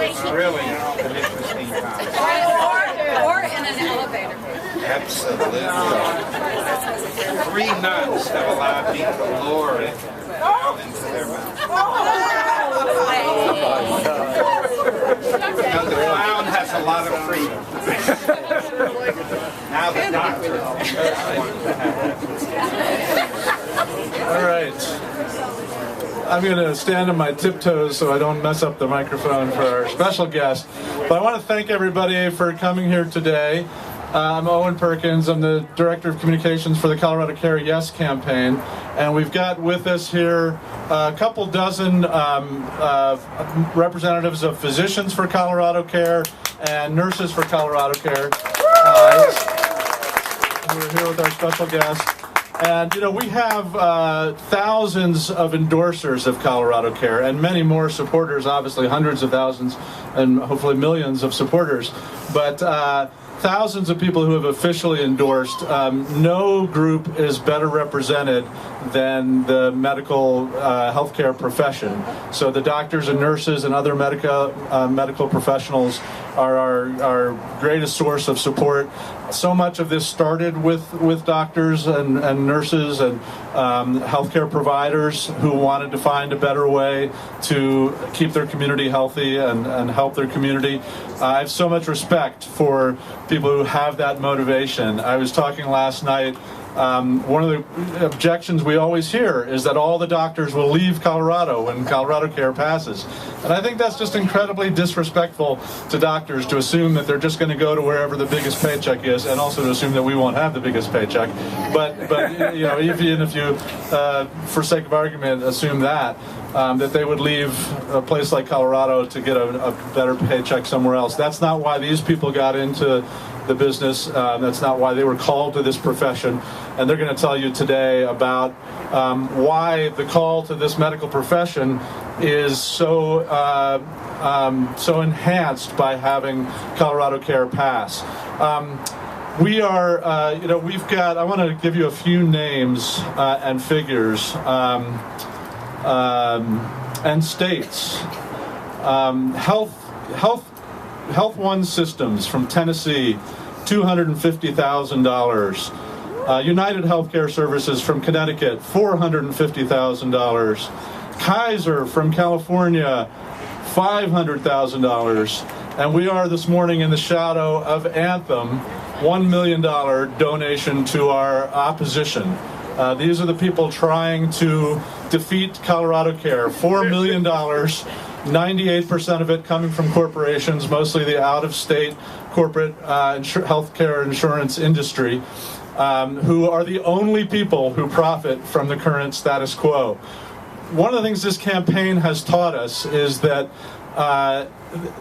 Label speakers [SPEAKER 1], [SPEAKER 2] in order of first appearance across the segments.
[SPEAKER 1] It's really an interesting time.
[SPEAKER 2] Or in an elevator.
[SPEAKER 1] Absolutely. 3 nuns have allowed me to lure it into their mouth. Now the clown has a lot of freedom. Now the doctor wants to have.
[SPEAKER 3] All right. I'm going to stand on my tiptoes so I don't mess up the microphone for our special guest. But I want to thank everybody for coming here today. I'm Owen Perkins. I'm the Director of Communications for the Colorado Care Yes campaign. And we've got with us here a couple dozen representatives of physicians for Colorado Care and nurses for Colorado Care. We're here with our special guest. And, you know, we have thousands of endorsers of Colorado Care and many more supporters, obviously hundreds of thousands and hopefully millions of supporters. But thousands of people who have officially endorsed. No group is better represented than the medical healthcare profession. So the doctors and nurses and other medical professionals are our greatest source of support. So much of this started with doctors and nurses and healthcare providers who wanted to find a better way to keep their community healthy and help their community. I have so much respect for people who have that motivation. I was talking last night. One of the objections we always hear is that all the doctors will leave Colorado when Colorado Care passes. And I think that's just incredibly disrespectful to doctors to assume that they're just going to go to wherever the biggest paycheck is, and also to assume that we won't have the biggest paycheck. But you know, even if you, for sake of argument, assume that they would leave a place like Colorado to get a better paycheck somewhere else. That's not why these people got into the business. That's not why they were called to this profession. And they're going to tell you today about why the call to this medical profession is so enhanced by having Colorado Care pass. We are, we've got, I want to give you a few names and figures and states. Health One Systems from Tennessee, $250,000. United Healthcare Services from Connecticut, $450,000. Kaiser from California, $500,000. And we are this morning in the shadow of Anthem, $1 million donation to our opposition. These are the people trying to defeat Colorado Care. $4 million. 98% of it coming from corporations, mostly the out-of-state corporate healthcare insurance industry, who are the only people who profit from the current status quo. One of the things this campaign has taught us is that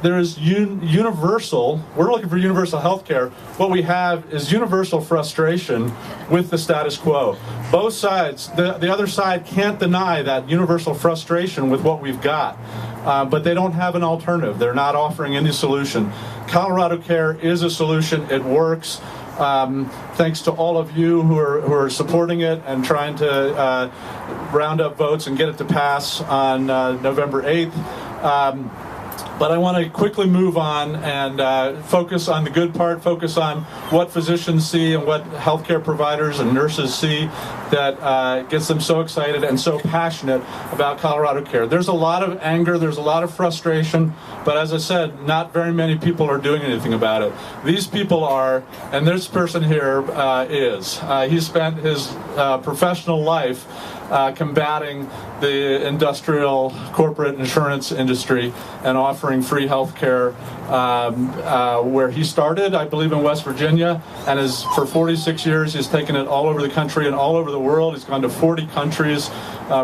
[SPEAKER 3] there is universal, we're looking for universal health care. What we have is universal frustration with the status quo. Both sides, the other side can't deny that universal frustration with what we've got. But they don't have an alternative. They're not offering any solution. Colorado Care is a solution. It works. Thanks to all of you who are supporting it and trying to round up votes and get it to pass on November 8th. But I want to quickly move on and focus on the good part, focus on what physicians see and what healthcare providers and nurses see that gets them so excited and so passionate about Colorado Care. There's a lot of anger, there's a lot of frustration, but as I said, not very many people are doing anything about it. These people are, and this person here is. He spent his professional life combating the industrial corporate insurance industry and offering free health care where he started, I believe in West Virginia, and for 46 years he's taken it all over the country and all over the world. He's gone to 40 countries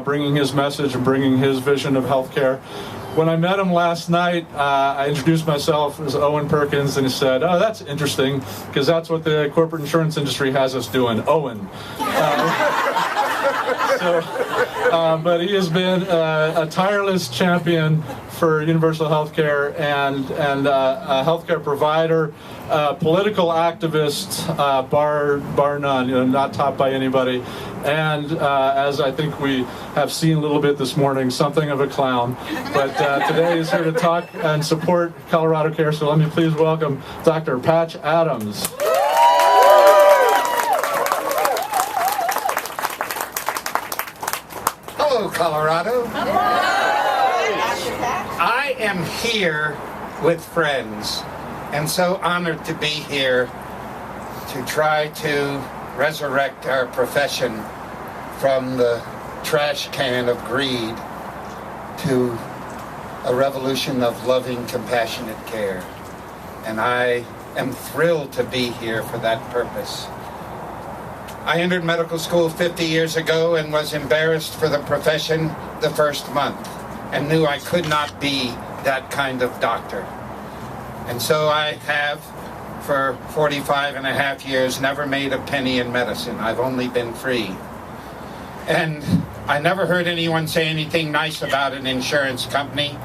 [SPEAKER 3] bringing his message and bringing his vision of health care. When I met him last night, I introduced myself as Owen Perkins, and he said, "Oh, that's interesting, because that's what the corporate insurance industry has us doing, Owen." But he has been a tireless champion for universal health care and a healthcare provider, political activist, bar none, not topped by anybody. And as I think we have seen a little bit this morning, something of a clown. But today he's here to talk and support Colorado Care. So let me please welcome Dr. Patch Adams.
[SPEAKER 4] Hello, Colorado. I am here with friends, and so honored to be here to try to resurrect our profession from the trash can of greed to a revolution of loving, compassionate care. And I am thrilled to be here for that purpose. I entered medical school 50 years ago and was embarrassed for the profession the first month and knew I could not be that kind of doctor. And so I have, for 45 and a half years, never made a penny in medicine. I've only been free. And I never heard anyone say anything nice about an insurance company.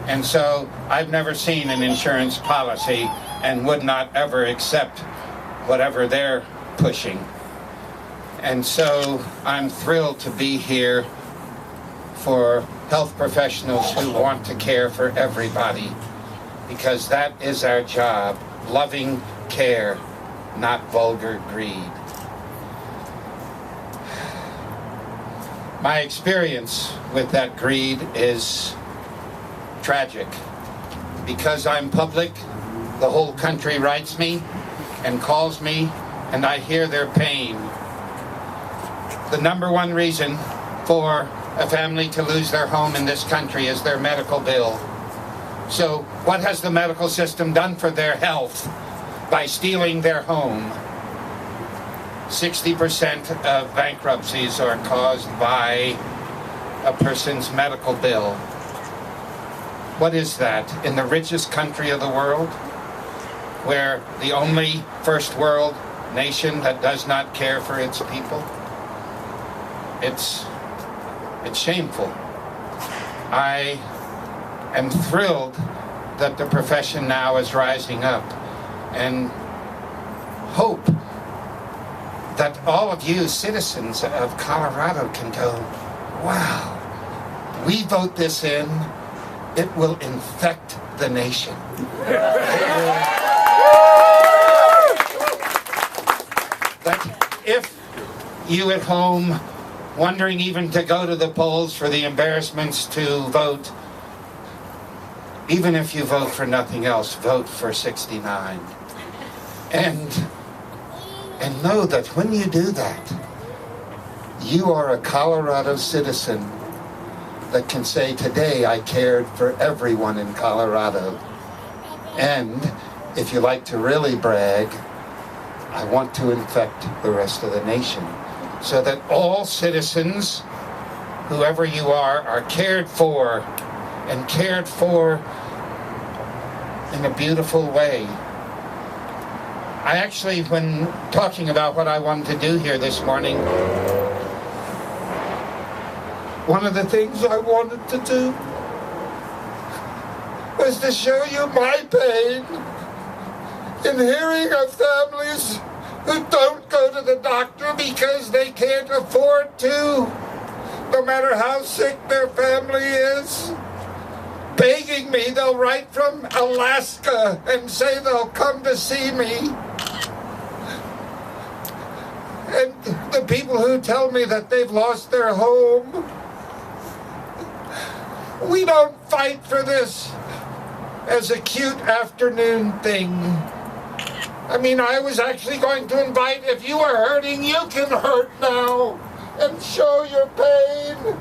[SPEAKER 4] And so I've never seen an insurance policy and would not ever accept whatever they're pushing. And so I'm thrilled to be here for health professionals who want to care for everybody, because that is our job, loving care, not vulgar greed. My experience with that greed is tragic. Because I'm public, the whole country writes me and calls me, and I hear their pain. The number one reason for a family to lose their home in this country is their medical bill. So what has the medical system done for their health by stealing their home? 60% of bankruptcies are caused by a person's medical bill. What is that? In the richest country of the world, where the only first world nation that does not care for its people? It's shameful. I am thrilled that the profession now is rising up, and hope that all of you citizens of Colorado can go, wow, we vote this in, it will infect the nation. That if you at home wondering even to go to the polls for the embarrassments to vote, even if you vote for nothing else, vote for 69. And know that when you do that, you are a Colorado citizen that can say, today I cared for everyone in Colorado. And if you like to really brag, I want to infect the rest of the nation, so that all citizens, whoever you are cared for, and cared for in a beautiful way. I actually, when talking about what I wanted to do here this morning, one of the things I wanted to do was to show you my pain in hearing of families who don't go to the doctor because they can't afford to, no matter how sick their family is. Begging me, they'll write from Alaska and say they'll come to see me. And the people who tell me that they've lost their home. We don't fight for this as a cute afternoon thing. I mean, I was actually going to invite, if you are hurting, you can hurt now and show your pain.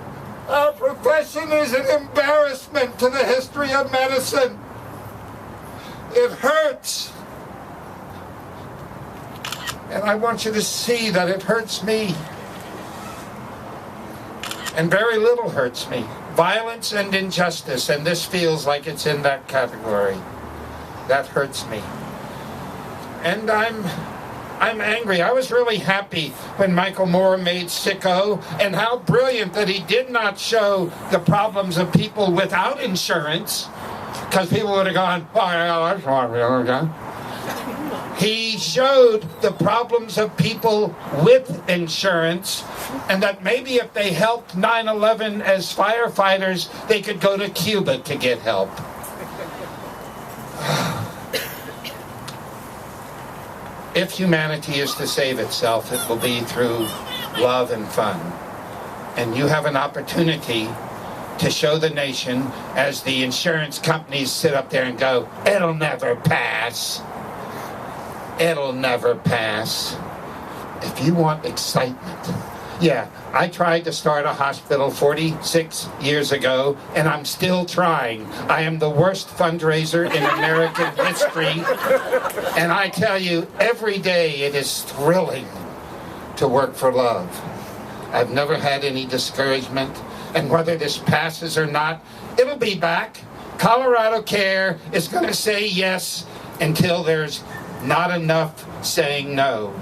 [SPEAKER 4] Our profession is an embarrassment to the history of medicine. It hurts. And I want you to see that it hurts me. And very little hurts me. Violence and injustice, and this feels like it's in that category. That hurts me. And I'm I'm angry. I was really happy when Michael Moore made Sicko, and how brilliant that he did not show the problems of people without insurance, because people would have gone, oh, yeah, that's not real. He showed the problems of people with insurance, and that maybe if they helped 9/11 as firefighters, they could go to Cuba to get help. If humanity is to save itself, it will be through love and fun. And you have an opportunity to show the nation, as the insurance companies sit up there and go, it'll never pass. It'll never pass. If you want excitement. Yeah, I tried to start a hospital 46 years ago, and I'm still trying. I am the worst fundraiser in American history. And I tell you, every day it is thrilling to work for love. I've never had any discouragement. And whether this passes or not, it'll be back. Colorado Care is going to say yes until there's not enough saying no.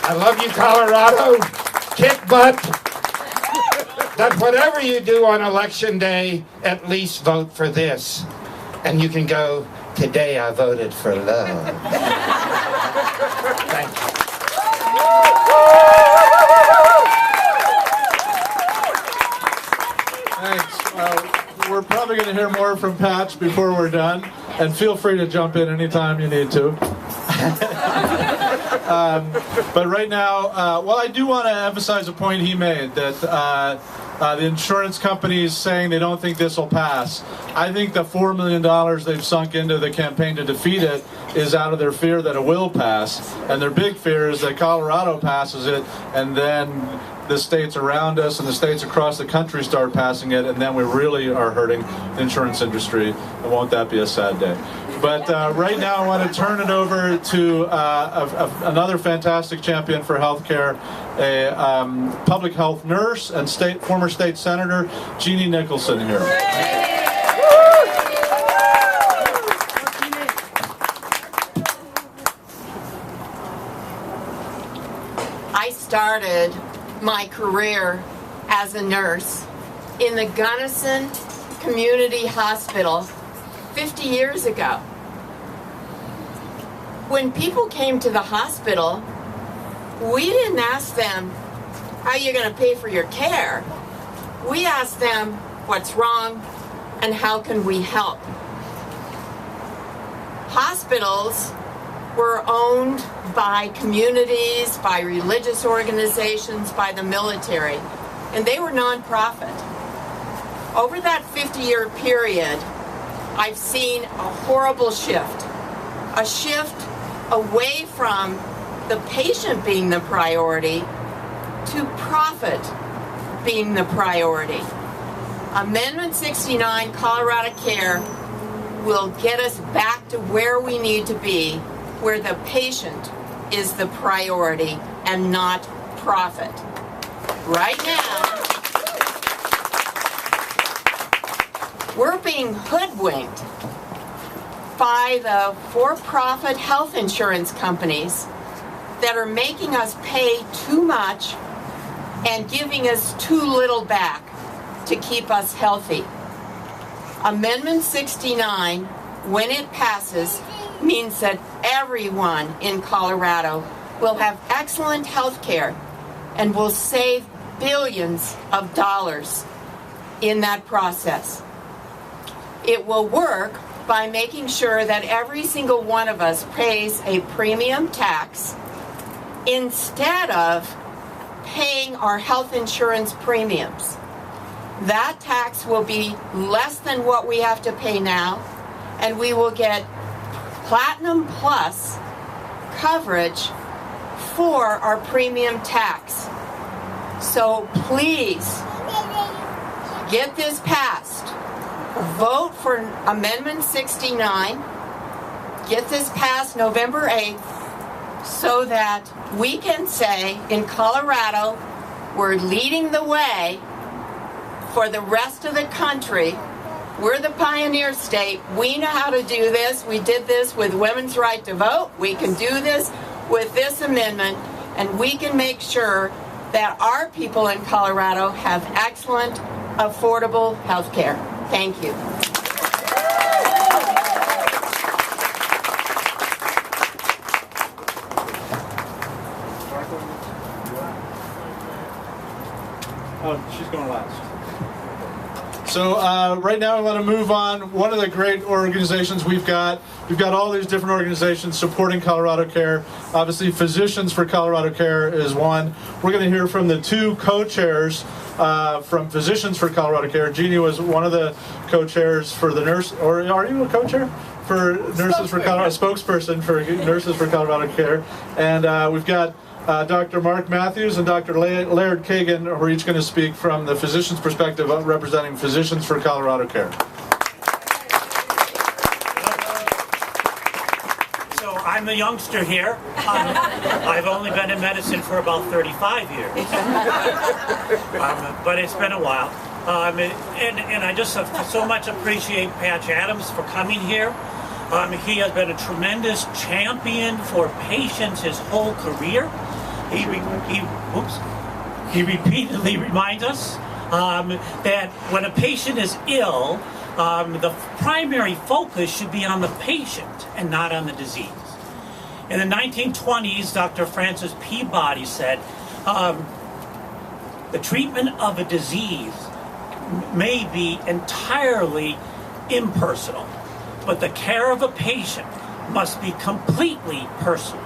[SPEAKER 4] I love you, Colorado. Kick butt. But whatever you do on Election Day, at least vote for this. And you can go, today I voted for love. Thank you.
[SPEAKER 3] Thanks. We're probably going to hear more from Patch before we're done, and feel free to jump in anytime you need to. But right now, well, I do want to emphasize a point he made, that the insurance companies saying they don't think this will pass. I think the $4 million they've sunk into the campaign to defeat it is out of their fear that it will pass. And their big fear is that Colorado passes it, and then the states around us and the states across the country start passing it, and then we really are hurting the insurance industry. And won't that be a sad day? But right now I want to turn it over to another fantastic champion for healthcare, a public health nurse and former state senator, Jeannie Nicholson here.
[SPEAKER 2] I started my career as a nurse in the Gunnison Community Hospital 50 years ago. When people came to the hospital, we didn't ask them, how are you going to pay for your care? We asked them, what's wrong and how can we help? Hospitals were owned by communities, by religious organizations, by the military, and they were nonprofit. Over that 50-year period, I've seen a horrible shift. A shift away from the patient being the priority to profit being the priority. Amendment 69, Colorado Care, will get us back to where we need to be, where the patient is the priority and not profit. Right now, we're being hoodwinked by the for-profit health insurance companies that are making us pay too much and giving us too little back to keep us healthy. Amendment 69, when it passes, means that everyone in Colorado will have excellent health care and will save billions of dollars in that process. It will work by making sure that every single one of us pays a premium tax instead of paying our health insurance premiums. That tax will be less than what we have to pay now, and we will get Platinum Plus coverage for our premium tax. So please, get this passed. Vote for Amendment 69. Get this passed November 8th so that we can say in Colorado, we're leading the way for the rest of the country We're the pioneer state. We know how to do this. We did this with women's right to vote. We can do this with this amendment, and we can make sure that our people in Colorado have excellent, affordable health care. Thank you.
[SPEAKER 3] Oh, she's going last. So right now I want to move on. One of the great organizations we've got all these different organizations supporting Colorado Care. Obviously, Physicians for Colorado Care is one. We're going to hear from the two co-chairs from Physicians for Colorado Care. Jeannie was one of the co-chairs for the nurse, or are you a co-chair? For Nurses for Colorado, spokesperson for Nurses for Colorado Care. And we've got Dr. Mark Matthews and Dr. Laird Kagan, who are each going to speak from the physician's perspective, representing Physicians for Colorado Care.
[SPEAKER 5] So I'm the youngster here. I've only been in medicine for about 35 years. But it's been a while. And I just so much appreciate Patch Adams for coming here. He has been a tremendous champion for patients his whole career. He repeatedly reminds us that when a patient is ill, the primary focus should be on the patient and not on the disease. In the 1920s, Dr. Francis Peabody said, the treatment of a disease may be entirely impersonal, but the care of a patient must be completely personal.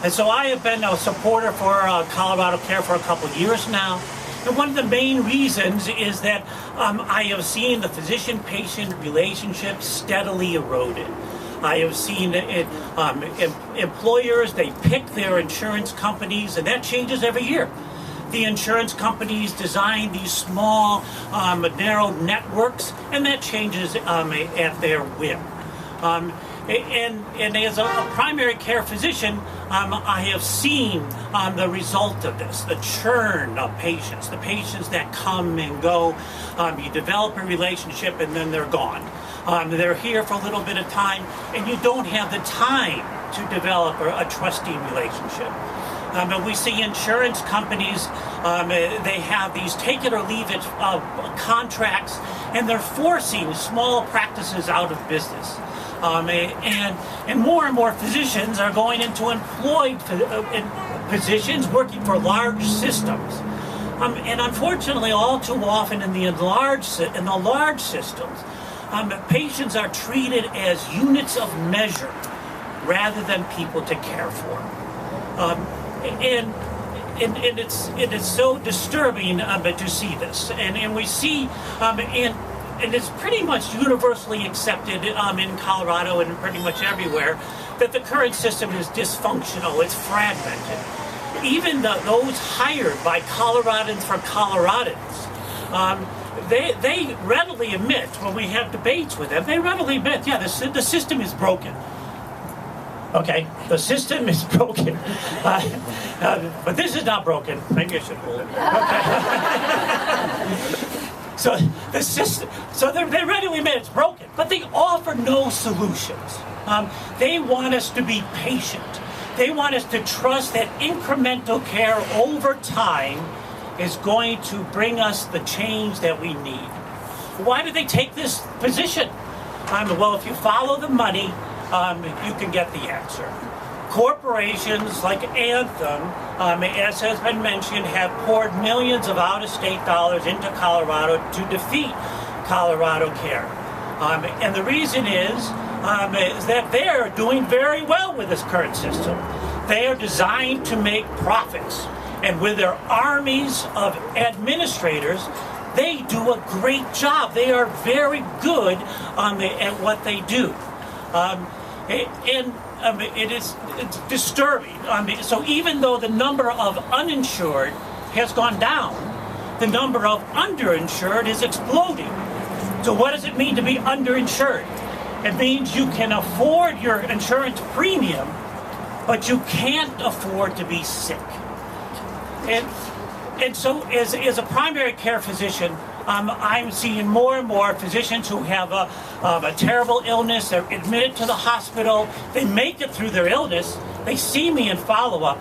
[SPEAKER 5] And so I have been a supporter for Colorado Care for a couple of years now. And one of the main reasons is that I have seen the physician-patient relationship steadily eroded. I have seen employers, they pick their insurance companies, and that changes every year. The insurance companies design these small, narrow networks, and that changes at their whim. And as a primary care physician, I have seen the result of this, the churn of patients, the patients that come and go. You develop a relationship and then they're gone. They're here for a little bit of time, and you don't have the time to develop a trusting relationship. And we see insurance companies, they have these take it or leave it contracts, and they're forcing small practices out of business. And more physicians are going into employed positions working for large systems. And unfortunately, all too often in the large systems, patients are treated as units of measure rather than people to care for. And it's so disturbing to see this. And we see, and it's pretty much universally accepted in Colorado and pretty much everywhere, that the current system is dysfunctional, it's fragmented. Even those hired by Coloradans for Coloradans, they readily admit, when we have debates with them, they readily admit, yeah, the system is broken. Okay, the system is broken, but this is not broken. Maybe I should hold it. Okay. So the system, they readily admit it's broken, but they offer no solutions. They want us to be patient. They want us to trust that incremental care over time is going to bring us the change that we need. Why do they take this position? Well, if you follow the money, you can get the answer. Corporations like Anthem, as has been mentioned, have poured millions of out-of-state dollars into Colorado to defeat Colorado Care. And the reason is that they're doing very well with this current system. They are designed to make profits. And with their armies of administrators, they do a great job. They are very good at what they do. It's disturbing. So even though the number of uninsured has gone down, the number of underinsured is exploding. So what does it mean to be underinsured? It means you can afford your insurance premium, but you can't afford to be sick. And so as a primary care physician, I'm seeing more and more physicians who have a terrible illness. They're admitted to the hospital. They make it through their illness. They see me in follow-up,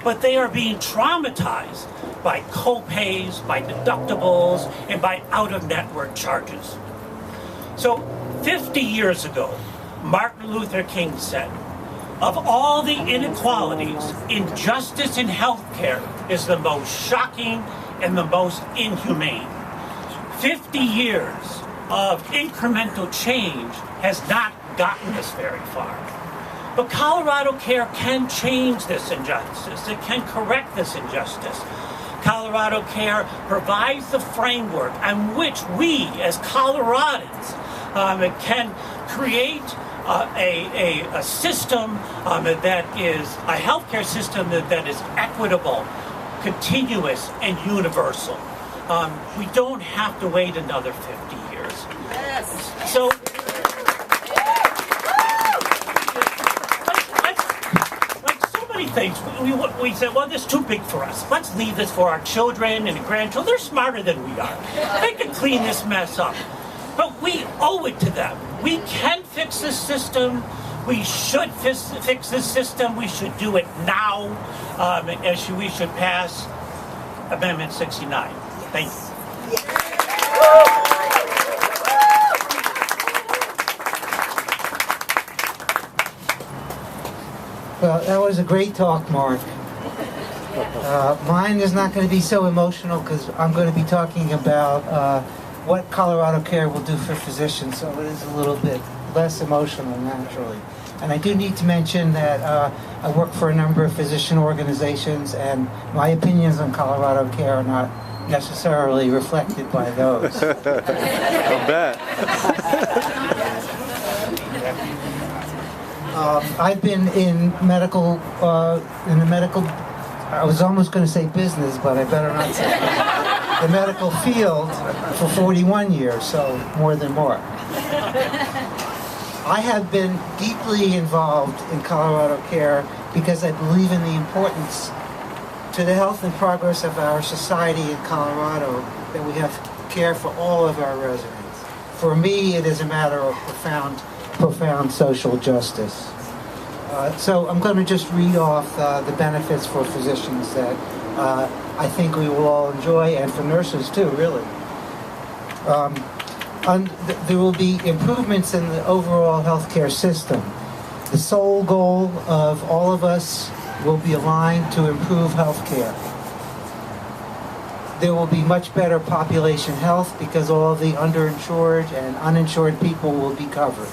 [SPEAKER 5] but they are being traumatized by co-pays, by deductibles, and by out-of-network charges. So 50 years ago, Martin Luther King said, of all the inequalities, injustice in healthcare is the most shocking and the most inhumane. 50 years of incremental change has not gotten us very far. But Colorado Care can change this injustice. It can correct this injustice. Colorado Care provides the framework on which we, as Coloradans, can create a system that is a healthcare system that is equitable, continuous, and universal. We don't have to wait another 50 years.
[SPEAKER 2] Yes.
[SPEAKER 5] So, like so many things, we said, well, this is too big for us. Let's leave this for our children and grandchildren. They're smarter than we are. They can clean this mess up. But we owe it to them. We can fix this system. We should fix this system. We should do it now. We should pass Amendment 69. Thank you.
[SPEAKER 6] Well, that was a great talk, Mark. Mine is not going to be so emotional because I'm going to be talking about what Colorado Care will do for physicians, so it is a little bit less emotional naturally. And I do need to mention that I work for a number of physician organizations, and my opinions on Colorado Care are not necessarily reflected by those.
[SPEAKER 7] I'll bet.
[SPEAKER 6] I've been in medical, I was almost going to say business, but I better not say the medical field for 41 years, so more than more. I have been deeply involved in Colorado Care because I believe in the importance to the health and progress of our society in Colorado that we have care for all of our residents. For me, it is a matter of profound social justice. So I'm going to just read off the benefits for physicians that I think we will all enjoy, and for nurses too, really. There will be improvements in the overall healthcare system. The sole goal of all of us will be aligned to improve healthcare. There will be much better population health because all of the underinsured and uninsured people will be covered.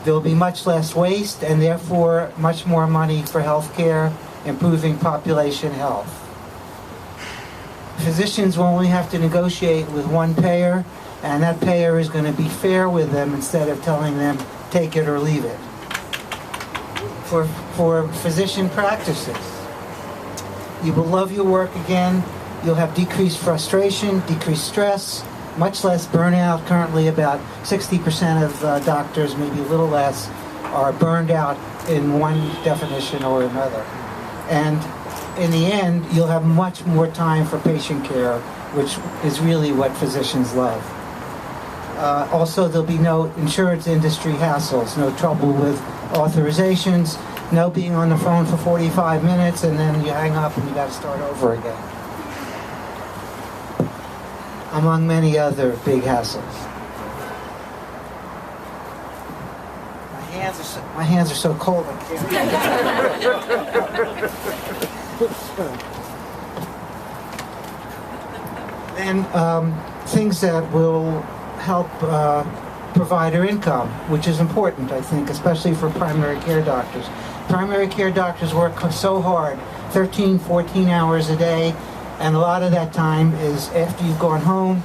[SPEAKER 6] There will be much less waste and therefore much more money for healthcare, improving population health. Physicians will only have to negotiate with one payer, and that payer is going to be fair with them instead of telling them, take it or leave it. For physician practices, you will love your work again. You'll have decreased frustration, decreased stress, much less burnout. Currently about 60% of doctors, maybe a little less, are burned out in one definition or another. And in the end, you'll have much more time for patient care, which is really what physicians love. Also, there'll be no insurance industry hassles, no trouble with authorizations, no being on the phone for 45 minutes and then you hang up and you got to start over again. Among many other big hassles. My hands are so cold I can't. Then things that will help provider income, which is important, I think, especially for primary care doctors. Primary care doctors work so hard, 13, 14 hours a day, and a lot of that time is after you've gone home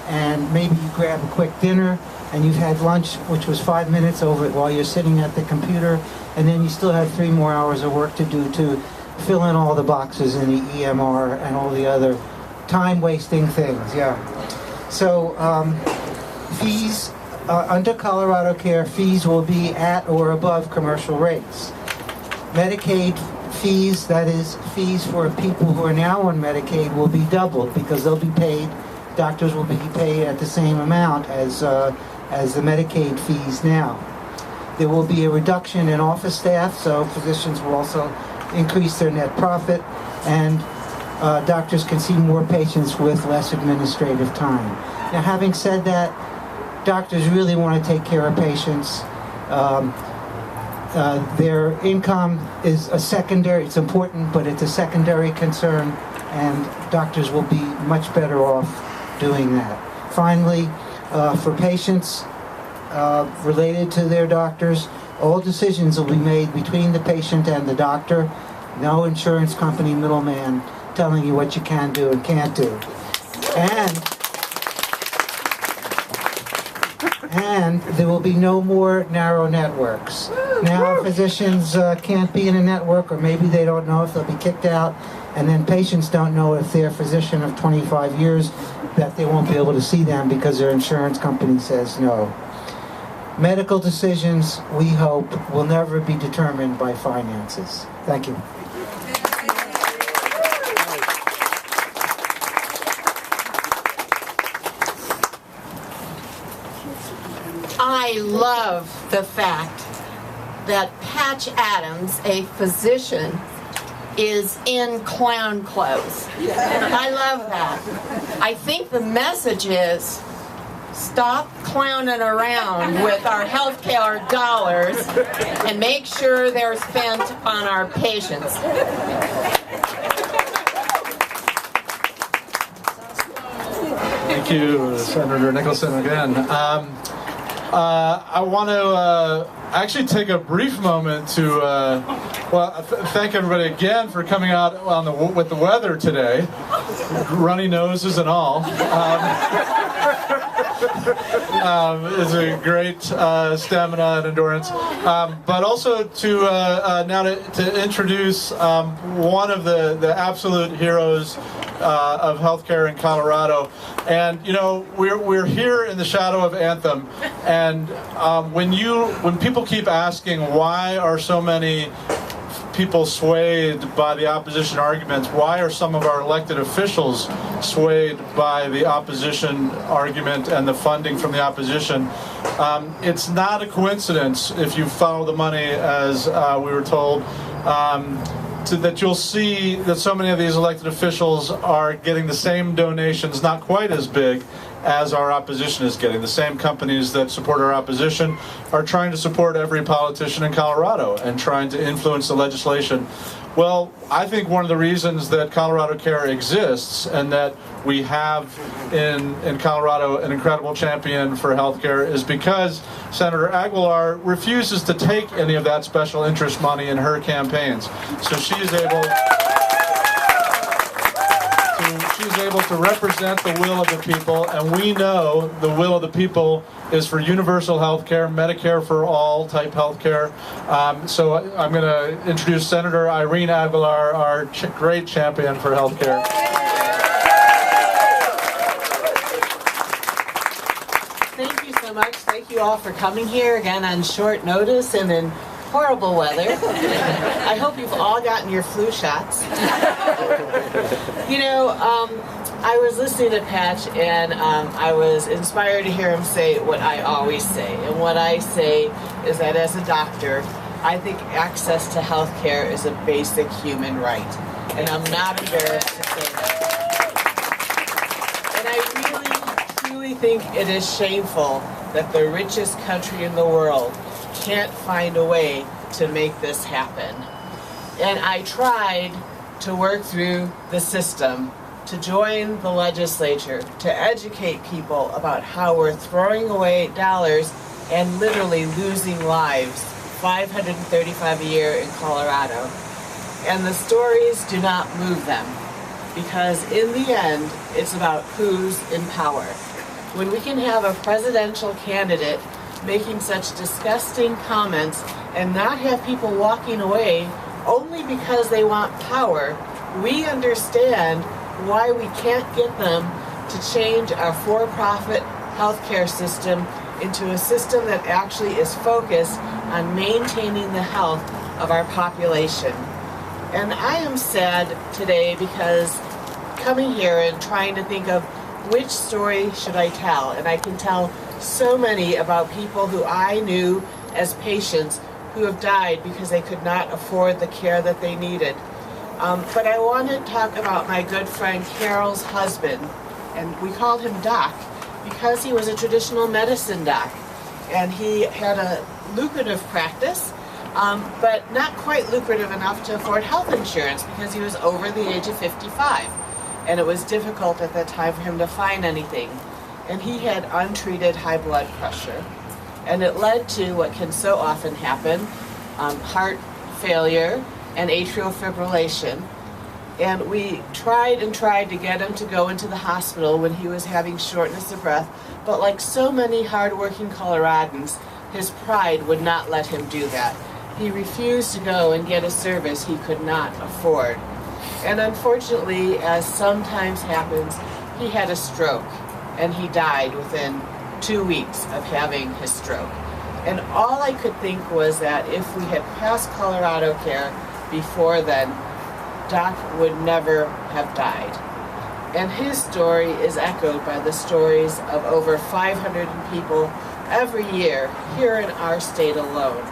[SPEAKER 6] and maybe you grab a quick dinner and you've had lunch, which was 5 minutes over it while you're sitting at the computer, and then you still have 3 more hours of work to do to fill in all the boxes in the EMR and all the other time-wasting things, yeah. So fees, under Colorado Care, fees will be at or above commercial rates. Medicaid fees, that is, fees for people who are now on Medicaid, will be doubled because they'll be paid doctors will be paid at the same amount as the Medicaid fees now. There will be a reduction in office staff, so physicians will also increase their net profit, and doctors can see more patients with less administrative time. Now, having said that, doctors really want to take care of patients. Their income is a secondary, it's important, but it's a secondary concern, and doctors will be much better off doing that. Finally, for patients related to their doctors, all decisions will be made between the patient and the doctor. No insurance company middleman telling you what you can do and can't do. And there will be no more narrow networks. Now physicians can't be in a network, or maybe they don't know if they'll be kicked out, and then patients don't know if their physician of 25 years that they won't be able to see them because their insurance company says no. Medical decisions, we hope, will never be determined by finances. Thank you.
[SPEAKER 2] I love the fact that Patch Adams, a physician, is in clown clothes. I love that. I think the message is stop clowning around with our healthcare dollars and make sure they're spent on our patients.
[SPEAKER 3] Thank you, Senator Nicholson, again. I want to actually take a brief moment to thank everybody again for coming out on with the weather today, runny noses and all. Is a great stamina and endurance, but also to now to introduce one of the absolute heroes of healthcare in Colorado. And you know, we're here in the shadow of Anthem, and when people keep asking why are so many people swayed by the opposition arguments, why are some of our elected officials swayed by the opposition argument and the funding from the opposition, it's not a coincidence, if you follow the money as we were told, that you'll see that so many of these elected officials are getting the same donations, not quite as big as our opposition is getting. The same companies that support our opposition are trying to support every politician in Colorado and trying to influence the legislation. Well, I think one of the reasons that Colorado Care exists and that we have in Colorado an incredible champion for healthcare is because Senator Aguilar refuses to take any of that special interest money in her campaigns. So she's able to represent the will of the people, and we know the will of the people is for universal health care, Medicare for all type health care. So I'm going to introduce Senator Irene Aguilar, our great champion for health care.
[SPEAKER 8] Thank you so much. Thank you all for coming here again on short notice and in horrible weather. I hope you've all gotten your flu shots. You know, I was listening to Patch, and I was inspired to hear him say what I always say. And what I say is that as a doctor, I think access to health care is a basic human right. And I'm not embarrassed to say that. And I really, truly think it is shameful that the richest country in the world can't find a way to make this happen. And I tried to work through the system, to join the legislature, to educate people about how we're throwing away dollars and literally losing lives, 535 a year in Colorado. And the stories do not move them, because in the end, it's about who's in power. When we can have a presidential candidate making such disgusting comments and not have people walking away only because they want power, we understand why we can't get them to change our for-profit healthcare system into a system that actually is focused on maintaining the health of our population. And I am sad today because coming here and trying to think of which story should I tell? And I can tell so many about people who I knew as patients who have died because they could not afford the care that they needed. But I want to talk about my good friend Carol's husband, and we called him Doc because he was a traditional medicine doc, and he had a lucrative practice, but not quite lucrative enough to afford health insurance because he was over the age of 55, and it was difficult at that time for him to find anything. And he had untreated high blood pressure, and it led to what can so often happen, heart failure and atrial fibrillation. And we tried and tried to get him to go into the hospital when he was having shortness of breath, but like so many hardworking Coloradans, his pride would not let him do that. He refused to go and get a service he could not afford. And unfortunately, as sometimes happens, he had a stroke, and he died within 2 weeks of having his stroke. And all I could think was that if we had passed Colorado Care before then, Doc would never have died. And his story is echoed by the stories of over 500 people every year here in our state alone.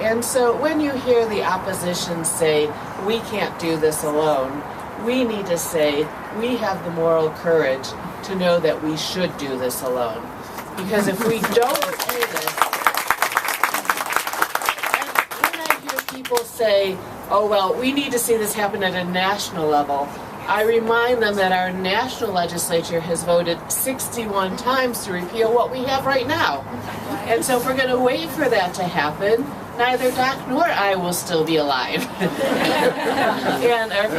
[SPEAKER 8] And so when you hear the opposition say, we can't do this alone, we need to say, we have the moral courage to know that we should do this alone. Because if we don't do this, and when I hear people say, oh, well, we need to see this happen at a national level, I remind them that our national legislature has voted 61 times to repeal what we have right now. And so if we're going to wait for that to happen, neither Doc nor I will still be alive. And or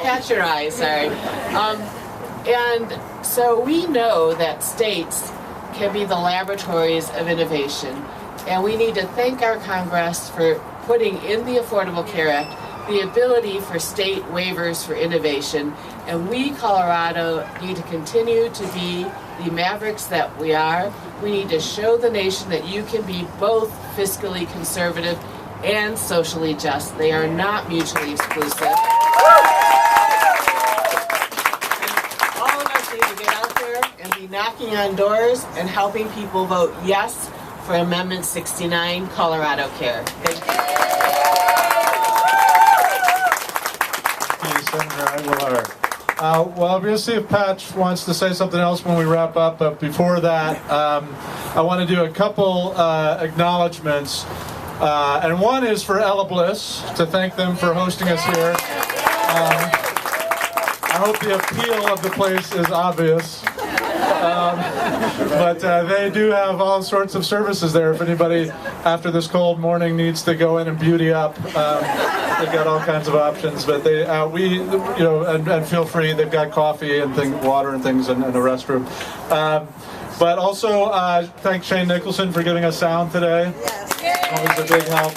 [SPEAKER 8] catch your eyes, sorry. And so we know that states can be the laboratories of innovation, and we need to thank our Congress for putting in the Affordable Care Act the ability for state waivers for innovation, and we, Colorado, need to continue to be the mavericks that we are. We need to show the nation that you can be both fiscally conservative and socially just. They are not mutually exclusive. All of us need to get out there and be knocking on doors and helping people vote yes for Amendment 69, Colorado Care. Thank you.
[SPEAKER 3] Senator Aguilar. Well, we're going to see if Patch wants to say something else when we wrap up, but before that, I want to do a couple acknowledgments. And one is for Ella Bliss, to thank them for hosting us here. I hope the appeal of the place is obvious. But they do have all sorts of services there. If anybody after this cold morning needs to go in and beauty up, they've got all kinds of options. But they, and feel free. They've got coffee and water and things in a restroom. But also thank Shane Nicholson for giving us sound today. Always a big help.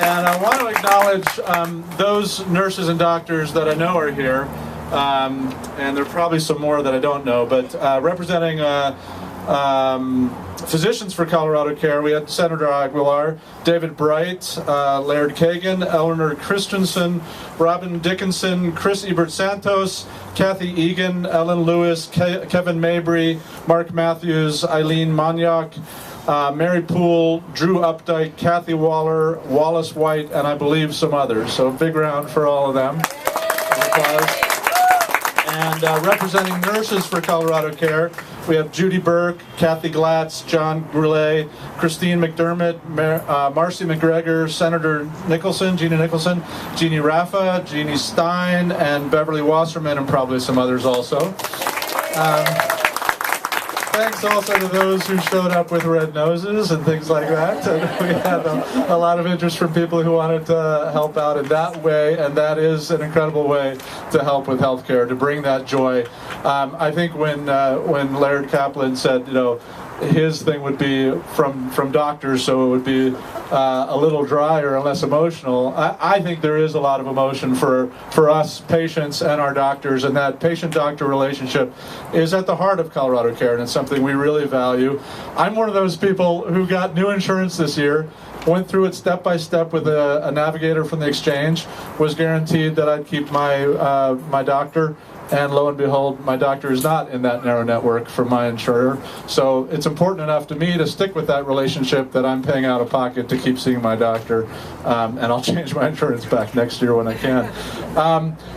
[SPEAKER 3] And I want to acknowledge those nurses and doctors that I know are here. And there are probably some more that I don't know, but representing physicians for Colorado Care, we had Senator Aguilar, David Bright, Laird Kagan, Eleanor Christensen, Robin Dickinson, Chris Ebert-Santos, Kathy Egan, Ellen Lewis, Kevin Mabry, Mark Matthews, Eileen Maniak, Mary Poole, Drew Updike, Kathy Waller, Wallace White, and I believe some others. So a big round for all of them. Applause. And representing nurses for Colorado Care, we have Judy Burke, Kathy Glatz, John Goulet, Christine McDermott, Marcy McGregor, Senator Nicholson, Jeannie Raffa, Jeannie Stein, and Beverly Wasserman, and probably some others also. Thanks also to those who showed up with red noses and things like that. And we had a lot of interest from people who wanted to help out in that way, and that is an incredible way to help with healthcare, to bring that joy. I think when Laird Kaplan said, his thing would be from doctors, so it would be a little drier and less emotional. I think there is a lot of emotion for us patients and our doctors, and that patient-doctor relationship is at the heart of Colorado Care, and it's something we really value. I'm one of those people who got new insurance this year, went through it step by step with a navigator from the exchange, was guaranteed that I'd keep my doctor and lo and behold, my doctor is not in that narrow network from my insurer. So it's important enough to me to stick with that relationship that I'm paying out of pocket to keep seeing my doctor, and I'll change my insurance back next year when I can.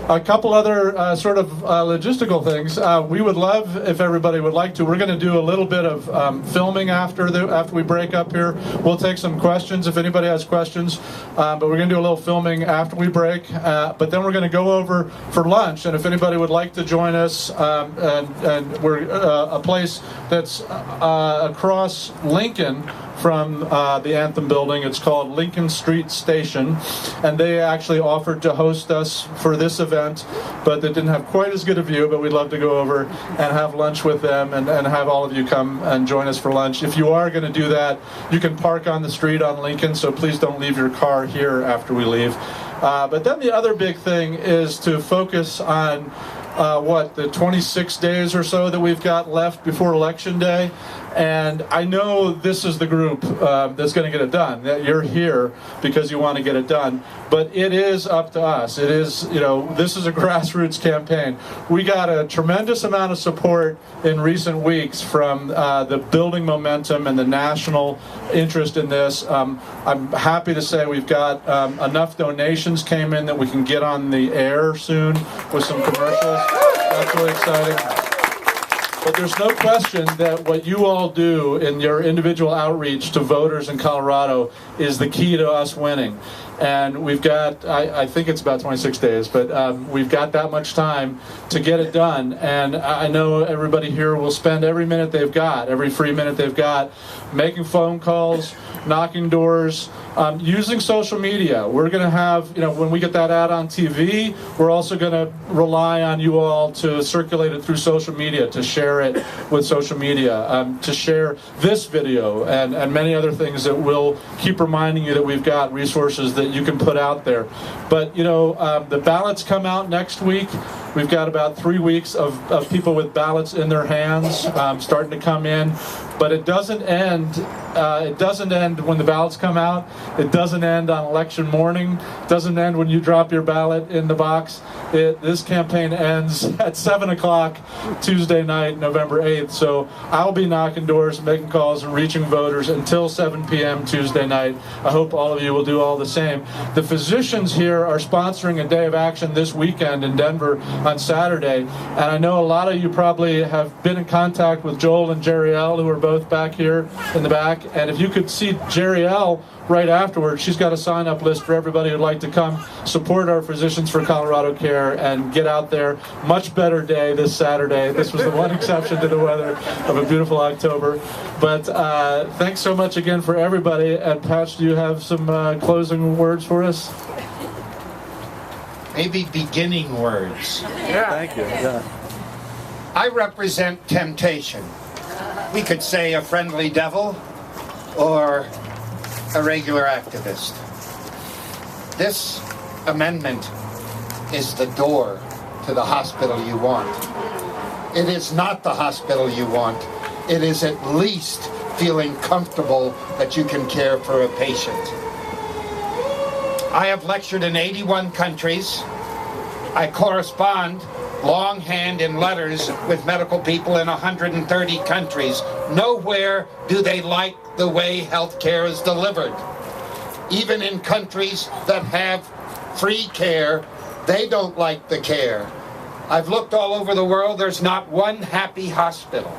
[SPEAKER 3] A couple other sort of logistical things. We would love if everybody would like to. We're going to do a little bit of filming after we break up here. We'll take some questions if anybody has questions, but we're going to do a little filming after we break. But then we're going to go over for lunch, and if anybody would like to join us, and we're a place that's across Lincoln from the Anthem building. It's called Lincoln Street Station, and they actually offered to host us for this event, but they didn't have quite as good a view, but we'd love to go over and have lunch with them and have all of you come and join us for lunch. If you are going to do that, you can park on the street on Lincoln, so please don't leave your car here after we leave. But then the other big thing is to focus on the 26 days or so that we've got left before Election Day. And I know this is the group that's going to get it done. You're here because you want to get it done. But it is up to us. It is, this is a grassroots campaign. We got a tremendous amount of support in recent weeks from the building momentum and the national interest in this. I'm happy to say we've got enough donations came in that we can get on the air soon with some commercials. That's really exciting. But there's no question that what you all do in your individual outreach to voters in Colorado is the key to us winning. And we've got, I think it's about 26 days, but we've got that much time to get it done. And I know everybody here will spend every minute they've got, every free minute they've got, making phone calls, knocking doors, using social media. We're going to have, when we get that ad on TV, we're also going to rely on you all to circulate it through social media, to share it with social media, to share this video and many other things that will keep reminding you that we've got resources that you can put out there. But, the ballots come out next week. We've got about 3 weeks of people with ballots in their hands starting to come in. But it doesn't end. It doesn't end when the ballots come out. It doesn't end on election morning. It doesn't end when you drop your ballot in the box. This campaign ends at 7 o'clock Tuesday night, November 8th. So I'll be knocking doors, making calls, and reaching voters until 7 p.m. Tuesday night. I hope all of you will do all the same. The physicians here are sponsoring a day of action this weekend in Denver on Saturday. And I know a lot of you probably have been in contact with Joel and Jerrielle, who are both back here in the back. And if you could see Jerrielle right afterwards, she's got a sign-up list for everybody who'd like to come support our Physicians for Colorado Care and get out there. Much better day this Saturday. This was the one exception to the weather of a beautiful October. But thanks so much again for everybody. And Patch, do you have some closing words for us?
[SPEAKER 4] Maybe beginning words.
[SPEAKER 7] Yeah. Thank you. Yeah.
[SPEAKER 4] I represent temptation. We could say a friendly devil or a regular activist. This amendment is the door to the hospital you want. It is not the hospital you want. It is at least feeling comfortable that you can care for a patient. I have lectured in 81 countries. I correspond longhand in letters with medical people in 130 countries. Nowhere do they like the way healthcare is delivered. Even in countries that have free care, they don't like the care. I've looked all over the world. There's not one happy hospital.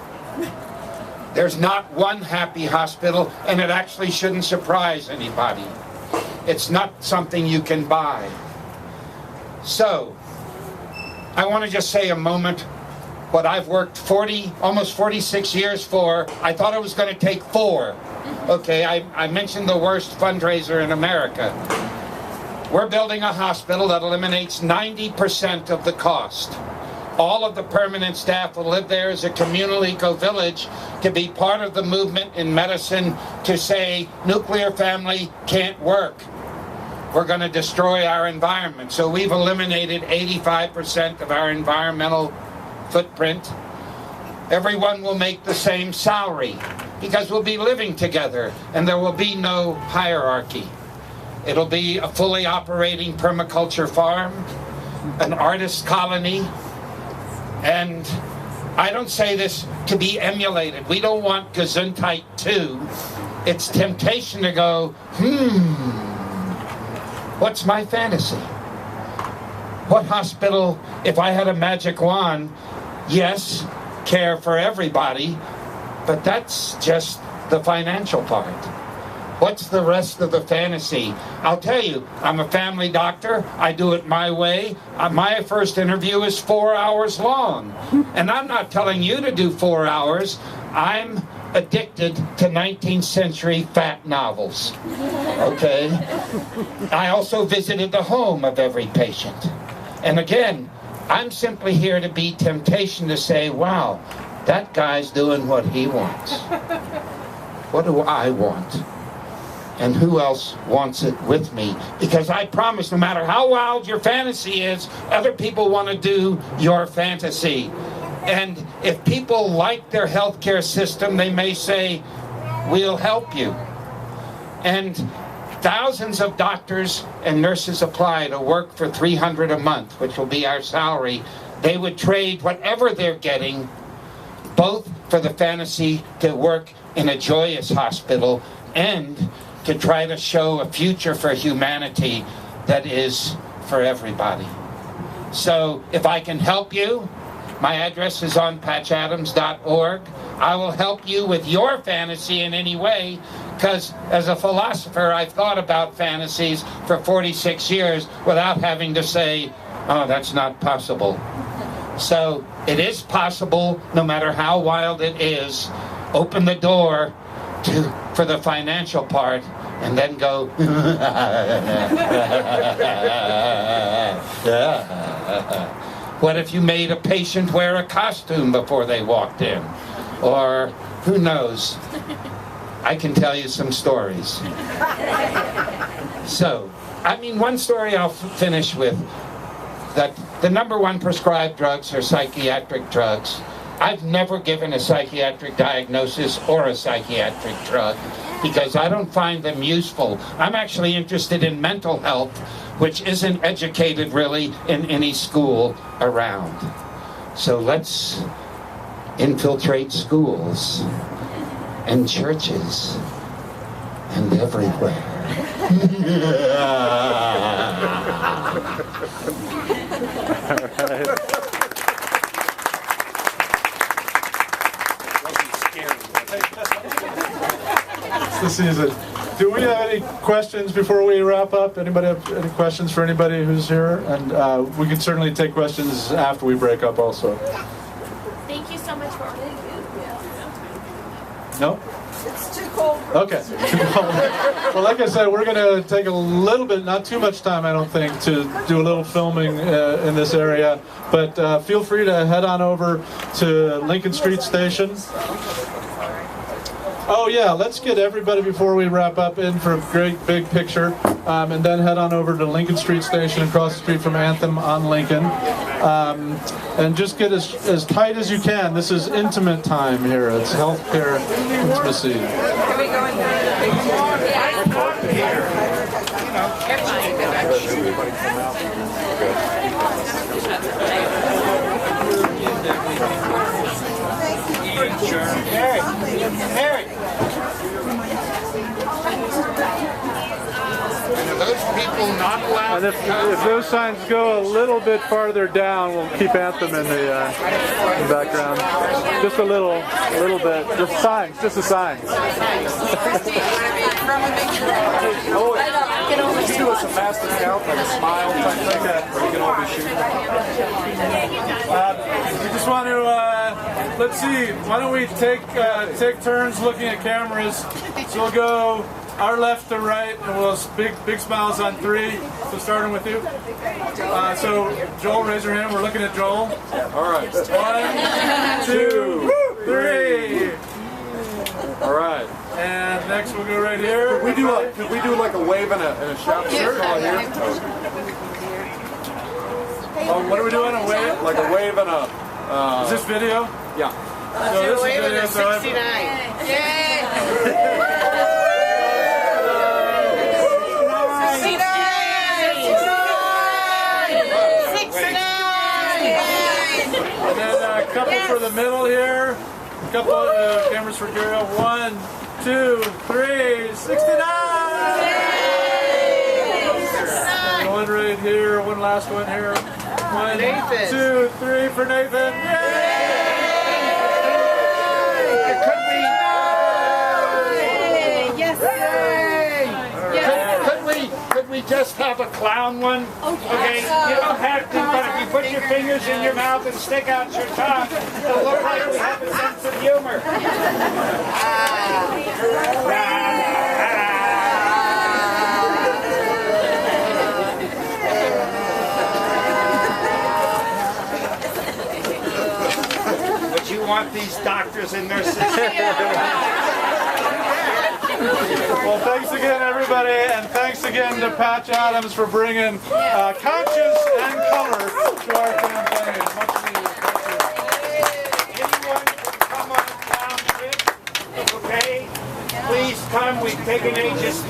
[SPEAKER 4] There's not one happy hospital, and it actually shouldn't surprise anybody. It's not something you can buy. So, I want to just say a moment what I've worked almost 46 years for. I thought it was going to take 4. Okay, I mentioned the worst fundraiser in America. We're building a hospital that eliminates 90% of the cost. All of the permanent staff will live there as a communal eco-village to be part of the movement in medicine to say nuclear family can't work. We're going to destroy our environment. So we've eliminated 85% of our environmental footprint. Everyone will make the same salary because we'll be living together and there will be no hierarchy. It'll be a fully operating permaculture farm, an artist colony, And I don't say this to be emulated. We don't want Gesundheit 2. It's temptation to go, what's my fantasy? What hospital, if I had a magic wand, yes, care for everybody, but that's just the financial part. What's the rest of the fantasy? I'll tell you, I'm a family doctor. I do it my way. My first interview is 4 hours long. And I'm not telling you to do 4 hours. I'm addicted to 19th century fat novels. Okay? I also visited the home of every patient. And again, I'm simply here to be temptation to say, wow, that guy's doing what he wants. What do I want? And who else wants it with me? Because I promise, no matter how wild your fantasy is, other people want to do your fantasy. And if people like their healthcare system, they may say, we'll help you. And thousands of doctors and nurses apply to work for $300 a month, which will be our salary. They would trade whatever they're getting, both for the fantasy to work in a joyous hospital and to try to show a future for humanity that is for everybody. So if I can help you, my address is on patchadams.org. I will help you with your fantasy in any way, because as a philosopher, I've thought about fantasies for 46 years without having to say, oh, that's not possible. So it is possible, no matter how wild it is. Open the door for the financial part, and then go, what if you made a patient wear a costume before they walked in? Or, who knows? I can tell you some stories. So, I mean, one story I'll finish with, that the #1 prescribed drugs are psychiatric drugs. I've never given a psychiatric diagnosis or a psychiatric drug because I don't find them useful. I'm actually interested in mental health, which isn't educated really in any school around. So let's infiltrate schools and churches and everywhere.
[SPEAKER 3] It's the season. Do we have any questions before we wrap up? Anybody have any questions for anybody who's here? And we can certainly take questions after we break up also.
[SPEAKER 9] Thank you so much for all you do.
[SPEAKER 3] No?
[SPEAKER 9] It's too cold.
[SPEAKER 3] Okay. Well, like I said, we're going to take a little bit, not too much time, I don't think, to do a little filming in this area. But feel free to head on over to Lincoln Street Station. Oh yeah, let's get everybody before we wrap up in for a great big picture, and then head on over to Lincoln Street Station across the street from Anthem on Lincoln, and just get as tight as you can. This is intimate time here. It's healthcare intimacy.
[SPEAKER 9] Can we go in
[SPEAKER 4] Mary. And are those people not allowed
[SPEAKER 3] And if those signs go a little bit farther down, we'll keep Anthem in the background. Just a little bit. Just signs, just a sign.
[SPEAKER 10] Just do us a fast count, like a smile type thing.
[SPEAKER 3] Okay.
[SPEAKER 10] We can all be shooting.
[SPEAKER 3] We just want to, let's see, why don't we take turns looking at cameras. So we'll go our left to right, and we'll big smiles on 3. So starting with you. So Joel, raise your hand. We're looking at Joel.
[SPEAKER 10] All right.
[SPEAKER 3] 1, 2, 3.
[SPEAKER 10] All right.
[SPEAKER 3] And next we'll go right here.
[SPEAKER 10] Could we do like a wave and a shout?
[SPEAKER 3] Sure.
[SPEAKER 10] Here?
[SPEAKER 3] Oh, what are we doing? A wave?
[SPEAKER 10] Like a wave and a...
[SPEAKER 3] Is this video?
[SPEAKER 10] Yeah.
[SPEAKER 3] So this is video. So
[SPEAKER 8] 69. Yay!
[SPEAKER 3] 69! for the middle here. A couple of cameras for Daryl. 1, 2, 3, 69! One right here, one last one here. 1, 2, 3 for Nathan. Yay!
[SPEAKER 4] Could we just have a clown one? Okay, you don't have to, but if you put your fingers in your mouth and stick out your tongue, it'll look like we have a sense of humor. Would you want these doctors in their system?
[SPEAKER 3] Well, thanks again, everybody, and thanks again to Patch Adams for bringing conscience and color to our campaign. Much needed.
[SPEAKER 4] Anyone can come on down with, okay? Please come. We've taken ages.